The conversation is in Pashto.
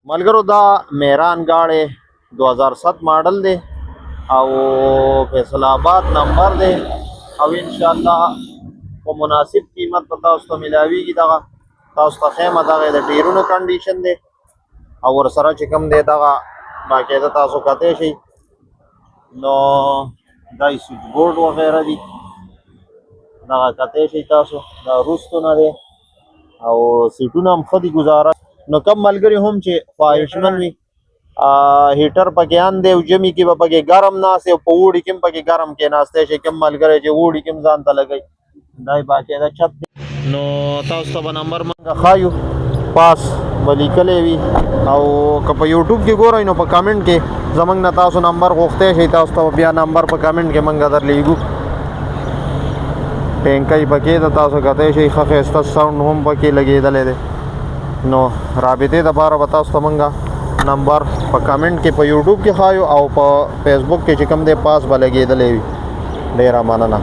ملګرو دا میران گاڑی 2007 ماډل دی او فیصل آباد نمبر دی او انشاءالله په مناسب قیمت په تاسو ته ملاویږي. دغه تاسو ته خیمه دغه د ټیرونو کنډیشن دی او ورسره چې کوم دی دغه باقاعده تاسو کتی شئ نو دا سویچ بورډ وغیره دي دغه کتی شئ تاسو دا وروستو نه دی او سیټونه هم ښه دي ګزاره. نو کم ملګري هم چې خواهشمند وي هیټر پکې ان دی او ژمي کې به پکې ګرم ناست او په اوړي کې هم پکې ګرم کېناستی شي. کوم ملګری چې اوړي کې هم ځان ته لګوي دا یې باقاعده چت دی. نو تاسو ته به نمبر موږ ښایو پاس به لیکلی وي او که په یوټیوب کې ګورئ نو په کمنټ کې زموږ نه تاسو نمبر غوښتی شئ. تاسو ته بیا نمبر په کمنټ کې موږ درلیږو. ټینکی پکې ده تاسو کتی شئ ښه ښایسته ساوند هم پکې لګېدلی دی. نو رابطې دپاره به تاسو ته موږ نمبر په کمنټ کې په یوټیوب کې ښایو او په فیسبوک کې چې کوم دی پاس به لګېدلی وي. ډېره مننه.